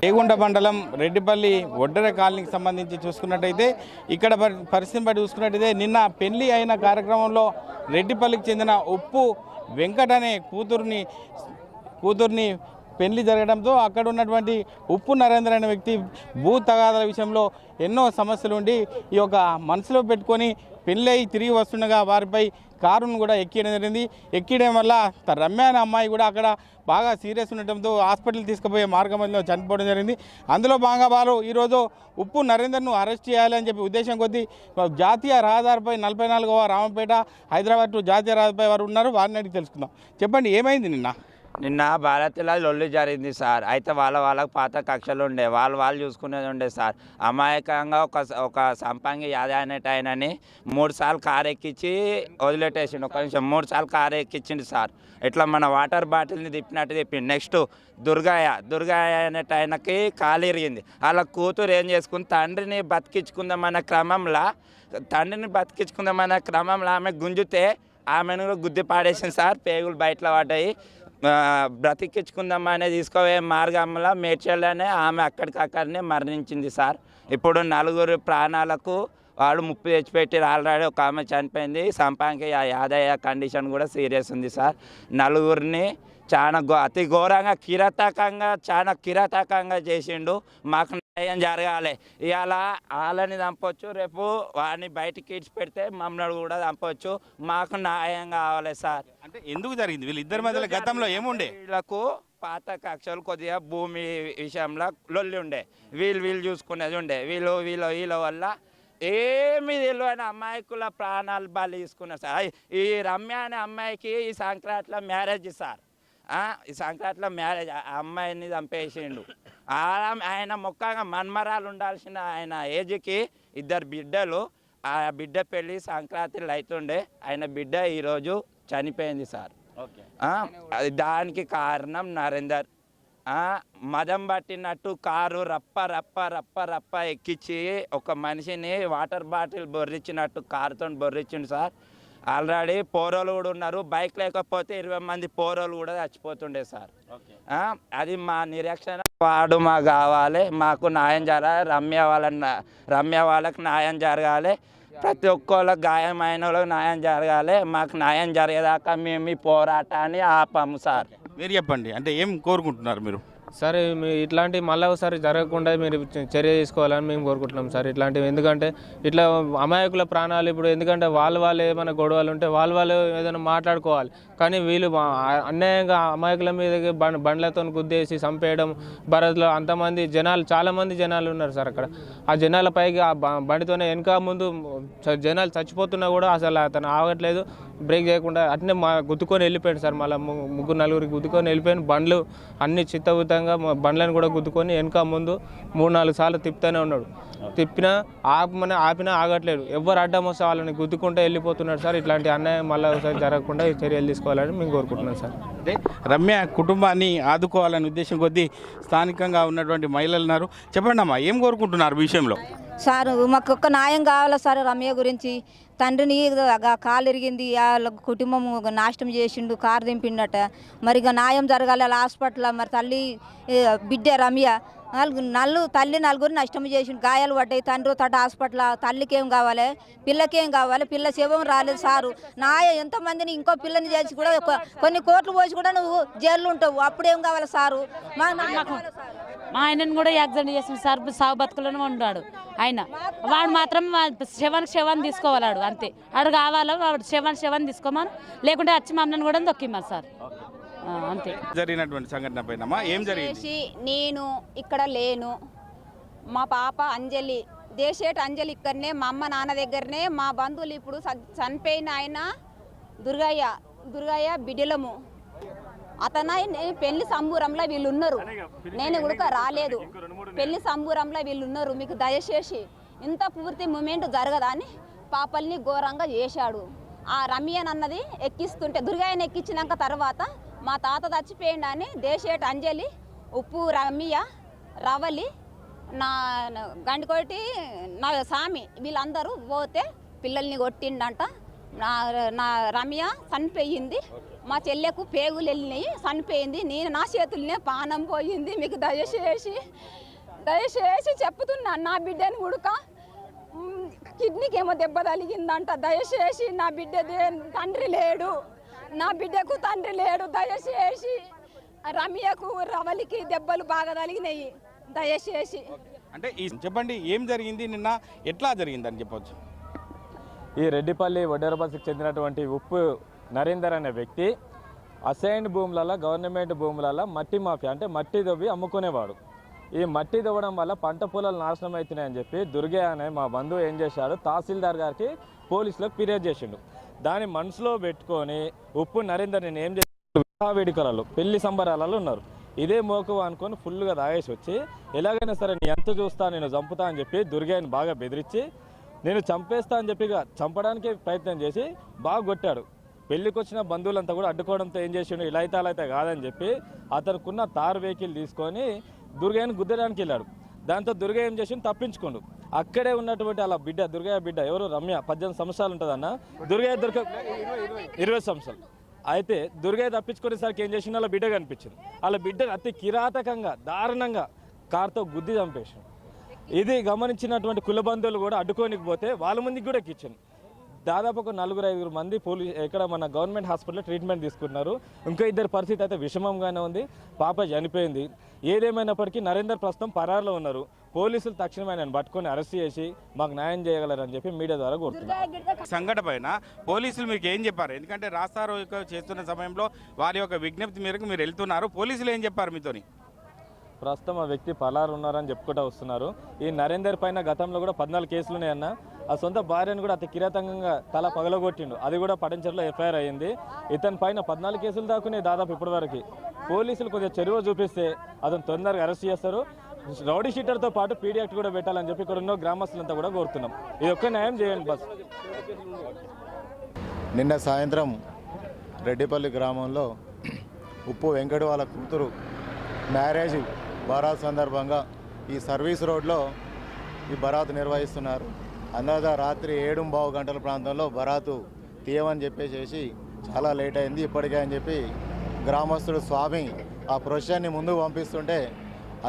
రేగుంట మండలం రెడ్డిపల్లి ఒడ్డెర కాలనీకి సంబంధించి చూసుకున్నట్టయితే ఇక్కడ పరిస్థితిని బట్టి చూసుకున్నట్టయితే నిన్న పెళ్లి అయిన కార్యక్రమంలో రెడ్డిపల్లికి చెందిన ఉప్పు వెంకట్ అనే కూతుర్ని పెళ్లి జరగడంతో అక్కడ ఉన్నటువంటి ఉప్పు నరేంద్ర అనే వ్యక్తి భూ తగాదాల విషయంలో ఎన్నో సమస్యలు ఉండి ఈ యొక్క మనసులో పెట్టుకొని పెళ్ళి అయి తిరిగి వస్తుండగా వారిపై కారును కూడా ఎక్కియడం జరిగింది. ఎక్కియడం వల్ల రమ్య అనే అమ్మాయి కూడా అక్కడ బాగా సీరియస్ ఉండటంతో హాస్పిటల్ తీసుకుపోయే మార్గంలో చనిపోవడం జరిగింది. అందులో భాగంగా వారు ఈరోజు ఉప్పు నరేందర్ను అరెస్ట్ చేయాలని చెప్పి ఉద్దేశం కొద్దీ జాతీయ రహదారిపై 44వ రామంపేట హైదరాబాద్ టు జాతీయ రహదారిపై వారు ఉన్నారు. వారిని అడిగి తెలుసుకుందాం. చెప్పండి, ఏమైంది నిన్న భారత్లో లొల్లి జరిగింది సార్. అయితే వాళ్ళకు పాత కక్షలు ఉండే వాళ్ళు చూసుకునేది ఉండే సార్. అమాయకంగా ఒక సంపంగి యాదవ్ అనేటైనని 3 సార్లు కారు ఎక్కించి వదిలేటేసిండు. ఒక నిమిషం 3 సార్లు కారు ఎక్కించిండు సార్. ఇట్లా మన వాటర్ బాటిల్ని తిప్పినట్టు తిప్పిండు. నెక్స్ట్ దుర్గయ్య అనేటైనకి కాలు ఇరిగింది. వాళ్ళ కూతురు ఏం చేసుకుంది, తండ్రిని బతికించుకుందామన్న క్రమంలో ఆమె గుంజితే ఆమెను గుద్ది పాడేసింది సార్. పేగులు బయటలో పడ్డాయి. బ్రతికించుకుందామని తీసుకోవే మార్గంలో మేడ్చల్లోనే ఆమె అక్కడికక్కడనే మరణించింది సార్. ఇప్పుడు 4 ప్రాణాలకు వాడు ముప్పు తెచ్చిపెట్టారు. ఆల్రెడీ ఒక ఆమె చనిపోయింది. సంపాంకి యాదయ్య కండిషన్ కూడా సీరియస్ ఉంది సార్. 4ని చాలా అతి ఘోరంగా కిరాతకంగా చేసిండు. మాకు న్యాయం జరగాలి. ఇవాళ వాళ్ళని చంపొచ్చు, రేపు వాడిని బయటికి ఇచ్చి పెడితే మమ్మల్ని కూడా చంపొచ్చు. మాకు న్యాయం కావాలి సార్. అంటే ఎందుకు జరిగింది? వీళ్ళిద్దరి మధ్యలో గతంలో ఏముండే? వీళ్ళకు పాత కక్షలు కొద్దిగా భూమి విషయంలో లొల్లి ఉండే. వీళ్ళు చూసుకునేది ఉండే. వీళ్ళ వల్ల ఏమి తెలియని అమ్మాయికుల ప్రాణాలు బలి తీసుకున్నారు సార్. ఈ రమ్య అనే అమ్మాయికి ఈ సంక్రాంతిలో మ్యారేజ్ సార్. ఈ సంక్రాంతిలో మ్యారేజ్ అమ్మాయిని చంపేసిండు. ఆయన మొక్కగా మన్మరాలు ఉండాల్సిన ఆయన ఏజ్కి 2 బిడ్డలు. ఆ బిడ్డ పెళ్ళి సంక్రాంతిలో అవుతుండే. ఆయన బిడ్డ ఈరోజు చనిపోయింది సార్. దానికి కారణం నరేందర్. మదం పట్టినట్టు కారు రప్ప ఎక్కించి ఒక మనిషిని వాటర్ బాటిల్ బొర్రిచ్చినట్టు కారుతో బొర్రిచ్చిండు సార్. ఆల్రెడీ పోరోలు కూడా ఉన్నారు. బైక్ లేకపోతే 20 మంది పోరోలు కూడా చచ్చిపోతుండే సార్. అది మా నిరీక్షణ. వాడు మాకు కావాలి, మాకు న్యాయం జరగాలి. రమ్య వాళ్ళకి న్యాయం జరగాలి. ప్రతి ఒక్కళ్ళకి గాయమైన వాళ్ళకి న్యాయం జరగాలి. మాకు న్యాయం జరిగేదాకా మేము ఈ పోరాటాన్ని ఆపాము సార్. మీరు చెప్పండి, అంటే ఏం కోరుకుంటున్నారు మీరు? సార్ ఇట్లాంటి మళ్ళీ ఒకసారి జరగకుండా మీరు చర్య తీసుకోవాలని మేము కోరుకుంటున్నాం సార్. ఇట్లాంటివి ఎందుకంటే ఇట్లా అమాయకుల ప్రాణాలు ఇప్పుడు ఎందుకంటే వాళ్ళు ఏమైనా గొడవలు ఉంటే వాళ్ళు ఏదైనా మాట్లాడుకోవాలి. కానీ వీళ్ళు అన్యాయంగా అమాయకుల మీద బండ్లతో గుద్దేసి చంపేయడం. భారత్లో అంతమంది జనాలు, చాలామంది జనాలు ఉన్నారు సార్ అక్కడ. ఆ జనాల పైకి ఆ బండితోనే వెనక ముందు జనాలు చచ్చిపోతున్నా కూడా అసలు అతను ఆగట్లేదు. బ్రేక్ చేయకుండా అట్నే గుద్దుకొని వెళ్ళిపోయాడు సార్. మళ్ళీ 3-4 గుద్దుకొని వెళ్ళిపోయాను. బండ్లు అన్ని చిత్తబుద్ధంగా బండ్లను కూడా గుద్దుకొని వెనక ముందు 3-4 సార్లు తిప్పుతూనే ఉన్నాడు. ఆపినా ఆగట్లేదు. ఎవరు అడ్డం వస్తే వాళ్ళని గుద్దుకుంటూ వెళ్ళిపోతున్నాడు సార్. ఇట్లాంటి అన్యాయం మళ్ళీ ఒకసారి జరగకుండా చర్యలు తీసుకోవాలని మేము కోరుకుంటున్నాం సార్. అంటే రమ్య కుటుంబాన్ని ఆదుకోవాలనే ఉద్దేశం కొద్దీ స్థానికంగా ఉన్నటువంటి మహిళలు ఉన్నారు. చెప్పండి అమ్మా, ఏం కోరుకుంటున్నారు విషయంలో? సార్ మాకు ఒక్క న్యాయం కావాలా సార్. రమ్య గురించి తండ్రిని కాలు ఇరిగింది, వాళ్ళ కుటుంబం నాశనం చేసిండు, కారు దింపిండట. మరి ఇక న్యాయం జరగాలి. వాళ్ళ హాస్పిటల్ మరి తల్లి బిడ్డ రమ్య తల్లి 4 నష్టం చేసిండు, గాయాలు పడ్డాయి. తండ్రి తట హాస్పిటల్. తల్లికి ఏం కావాలి, పిల్లకేం కావాలి? పిల్ల శవం రాలేదు సారు. ఎంతమందిని ఇంకో పిల్లని చేసి కూడా కొన్ని కోట్లు పోసి కూడా నువ్వు జైల్లో ఉంటావు. అప్పుడేం కావాలి సారు? మా ఆయనను కూడా యాక్సిడెంట్ చేసింది సార్. సాగు బతుకులను ఉన్నాడు ఆయన. వాడు మాత్రం శవాన్ని తీసుకోవాలాడు అంతే. వాడు కావాలా, వాడు శవాన్ని తీసుకోమని, లేకుంటే వచ్చి మమ్మల్ని కూడా దొక్కిమ్మని సార్ అంతే. జరిగినటువంటి సంఘటన పైన ఏం జరిగింది? నేను ఇక్కడ లేను. మా పాప అంజలి, దేశేట అంజలి ఇక్కడనే, మా అమ్మ నాన్న దగ్గరనే. మా బంధువులు ఇప్పుడు చనిపోయిన ఆయన దుర్గయ్య బిడ్డలము. నేను పెళ్లి సంబూరంలో వీళ్ళు ఉన్నారు. నేను కూడా రాలేదు. పెళ్లి సంబూరంలో వీళ్ళు ఉన్నారు. మీకు దయచేసి ఇంత పూర్తి మూమెంట్ జరగదా అని పాపల్ని ఘోరంగా చేశాడు. ఆ రమ్యన్ అన్నది ఎక్కిస్తుంటే దుర్గాయని ఎక్కించినాక తర్వాత మా తాత చచ్చిపోయిండు అని దేశేట అంజలి, ఉప్పు రమ్య, రవలి, నా గండికోటి, నా స్వామి వీళ్ళందరూ పోతే పిల్లల్ని కొట్టిండంట. నా రమ్య చనిపోయింది, మా చెల్లెకు పేగులు వెళ్ళినాయి, చనిపోయింది. నా చేతులనే పానం పోయింది. మీకు దయచేసి చెప్తున్నా, నా బిడ్డని ఉడక కిడ్నీకి ఏమో దెబ్బ తగిలిందంట. దయచేసి నా బిడ్డ తండ్రి లేడు, నా బిడ్డకు తండ్రి లేడు. దయచేసి రమ్యకు రవలికి దెబ్బలు బాగా తగిలినాయి. దయచేసి అంటే చెప్పండి, ఏం జరిగింది నిన్న, ఎట్లా జరిగిందని చెప్పవచ్చు? ఈ రెడ్డిపల్లి వడ్డేరబస్కి చెందినటువంటి ఉప్పు నరేందర్ అనే వ్యక్తి అసైన్డ్ భూములలో, గవర్నమెంట్ భూములలో మట్టి మాఫియా అంటే మట్టి దవ్వి అమ్ముకునేవాడు. ఈ మట్టి దవ్వడం వల్ల పంట పొలాలు నాశనం అవుతున్నాయని చెప్పి దుర్గే అనే మా బంధువు ఏం చేశాడు, తహసీల్దార్ గారికి పోలీసులకు ఫిర్యాదు చేసిండు. దాన్ని మనసులో పెట్టుకొని ఉప్పు నరేందర్ నేను ఏం చేశాడు, వివాహ వేడుకలలో పెళ్లి సంబరాలలో ఉన్నారు. ఇదే మోకు అనుకొని ఫుల్గా తాగేసి వచ్చి ఎలాగైనా సరే నీ ఎంత చూస్తా, నేను చంపుతా అని చెప్పి దుర్గాని బాగా బెదిరించి నేను చంపేస్తా అని చెప్పి చంపడానికి ప్రయత్నం చేసి బాగా కొట్టాడు. పెళ్ళికి వచ్చిన బంధువులంతా కూడా అడ్డుకోవడంతో ఏం చేసిండు, ఇలా అయితే కాదని చెప్పి అతనుకున్న తార్ వెహికల్ తీసుకొని దుర్గాని గుద్దడానికి వెళ్ళాడు. దాంతో దుర్గా ఏం చేసిండు, తప్పించుకోండు. అక్కడే ఉన్నటువంటి అలా బిడ్డ, దుర్గా బిడ్డ ఎవరు, రమ్య 18 సంవత్సరాలు ఉంటుందన్న, దుర్గా 20 సంవత్సరాలు. అయితే దుర్గా తప్పించుకునేసరికి ఏం చేసిండు, అలా బిడ్డ కనిపించింది. అలా బిడ్డ అతి కిరాతకంగా దారుణంగా కార్తో గుద్ది చంపేసిండు. ఇది గమనించినటువంటి కుల బంధువులు కూడా అడ్డుకోనికి పోతే వాళ్ళ ముందుకు కూడా ఎక్కించాను. దాదాపు ఒక 4-5 మంది ఇక్కడ మన గవర్నమెంట్ హాస్పిటల్లో ట్రీట్మెంట్ తీసుకున్నారు. ఇంకా 2 పరిస్థితి అయితే విషమంగానే ఉంది. పాప చనిపోయింది. ఏదేమైనప్పటికీ నరేందర్ ప్రస్తుతం పరారులో ఉన్నారు. పోలీసులు తక్షణమే ఆయన పట్టుకొని అరెస్ట్ చేసి మాకు న్యాయం చేయగలరని చెప్పి మీడియా ద్వారా కోరుతున్నారు. సంఘటన పైన పోలీసులు మీకు ఏం చెప్పారు? ఎందుకంటే రాస్తారోకో చేస్తున్న సమయంలో వారి యొక్క విజ్ఞప్తి మేరకు మీరు వెళ్తున్నారు, పోలీసులు ఏం చెప్పారు మీతోని? ప్రస్తుతం ఆ వ్యక్తి పలారు ఉన్నారని చెప్పుకుంటూ వస్తున్నారు. ఈ నరేందర్ పైన గతంలో కూడా 14 కేసులు ఉన్నాయన్న. ఆ సొంత భార్యను కూడా అతి కిరాతంగా తల పగలగొట్టిండు. అది కూడా పటంచెరులో ఎఫ్ఐఆర్ అయ్యింది. ఇతని పైన 14 కేసులు దాకునే దాదాపు ఇప్పటి వరకు. పోలీసులు కొద్దిగా చెరువు చూపిస్తే అతను తొందరగా అరెస్ట్ చేస్తారు. రౌడీ షీటర్తో పాటు పీడీ యాక్ట్ కూడా పెట్టాలని చెప్పి ఇక్కడ ఉన్న గ్రామస్తులంతా కూడా కోరుతున్నాం. ఇది ఒక్క న్యాయం చేయండి బస్. నిన్న సాయంత్రం రెడ్డిపల్లి గ్రామంలో ఉప్పు వెంకట వాళ్ళ కూతురు మ్యారేజ్ బరాత్ సందర్భంగా ఈ సర్వీస్ రోడ్లో ఈ బరాత్ నిర్వహిస్తున్నారు. అందాజ రాత్రి 7:15 గంటల ప్రాంతంలో బరాతు తీయమని చెప్పేసి చాలా లేట్ అయింది ఇప్పటికే అని చెప్పి గ్రామస్తుడు స్వామి ఆ ప్రొసెషన్ని ముందుకు పంపిస్తుంటే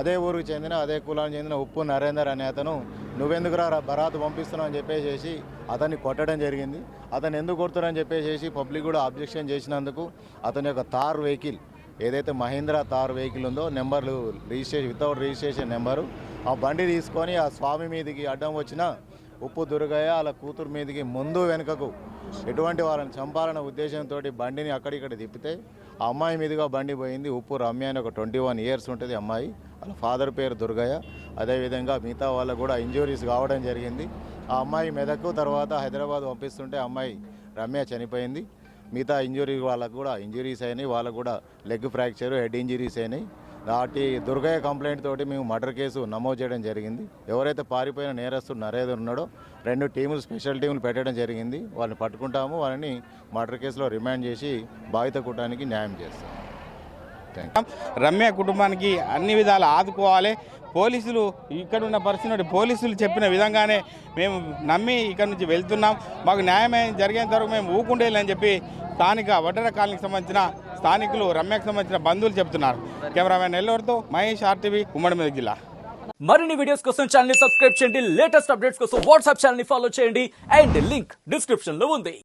అదే ఊరికి చెందిన అదే కులానికి చెందిన ఉప్పు నరేందర్ అనే అతను నువ్వెందుకురా బరాతు పంపిస్తున్నావు అని చెప్పేసి అతన్ని కొట్టడం జరిగింది. అతను ఎందుకు కొడుతున్నారని చెప్పేసి పబ్లిక్ కూడా అబ్జెక్షన్ చేసినందుకు అతని యొక్క తార్ వెహికల్ ఏదైతే మహీంద్రా తార్ వెహికల్ ఉందో నెంబర్లు రిజిస్ట్రేషన్ వితౌట్ రిజిస్ట్రేషన్ నెంబరు ఆ బండి తీసుకొని ఆ స్వామి మీదకి అడ్డం వచ్చిన ఉప్పు దుర్గయ్య వాళ్ళ కూతురు మీదకి ముందు వెనుకకు ఎటువంటి వాళ్ళని చంపాలన్న ఉద్దేశంతో బండిని అక్కడిక్కడ తిప్పితే ఆ అమ్మాయి మీదుగా బండి పోయింది. ఉప్పు రమ్య అని ఒక 21 ఇయర్స్ ఉంటుంది అమ్మాయి, వాళ్ళ ఫాదర్ పేరు దుర్గయ్య. అదేవిధంగా మిగతా వాళ్ళకు కూడా ఇంజురీస్ కావడం జరిగింది. ఆ అమ్మాయి మెదకు తర్వాత హైదరాబాద్ పంపిస్తుంటే అమ్మాయి రమ్య చనిపోయింది. మిగతా వాళ్ళకు కూడా ఇంజురీస్ అయినాయి, వాళ్ళకు కూడా లెగ్ ఫ్రాక్చర్, హెడ్ ఇంజురీస్ అయినాయి. నాటి దుర్గయ్య కంప్లైంట్ తోటి మేము మర్డర్ కేసు నమోదు చేయడం జరిగింది. ఎవరైతే పారిపోయిన నేరస్తుడు నరేందర్ ఉన్నాడో 2 టీములు స్పెషల్ టీములు పెట్టడం జరిగింది. వాళ్ళని పట్టుకుంటాము, వాళ్ళని మర్డర్ కేసులో రిమాండ్ చేసి బాధిత కుటుంబానికి న్యాయం చేస్తాం. రమ్య కుటుంబానికి అన్ని విధాలు ఆదుకోవాలి. పోలీసులు ఇక్కడ ఉన్న పరిస్థితి పోలీసులు చెప్పిన విధంగానే మేము నమ్మి ఇక్కడ నుంచి వెళ్తున్నాం. మాకు న్యాయమే జరిగేంత వరకు మేము ఊకుండేయాలని చెప్పి స్థానిక వడ్డెర కాలనీకి సంబంధించిన స్థానికులు, రమ్యకు సంబంధించిన బంధువులు చెప్తున్నారు. కెమెరామెన్ నెల్లూరుతో మహేష్, RTV, ఉమ్మడి మెదక్ జిల్లా. మరిన్ని వీడియోస్ కోసం ఛానల్ ని సబ్స్క్రైబ్ చేయండి. లేటెస్ట్ అప్డేట్స్ కోసం వాట్సాప్ ఛానల్ ని ఫాలో చేయండి. అండ్ లింక్ డిస్క్రిప్షన్ లో ఉంది.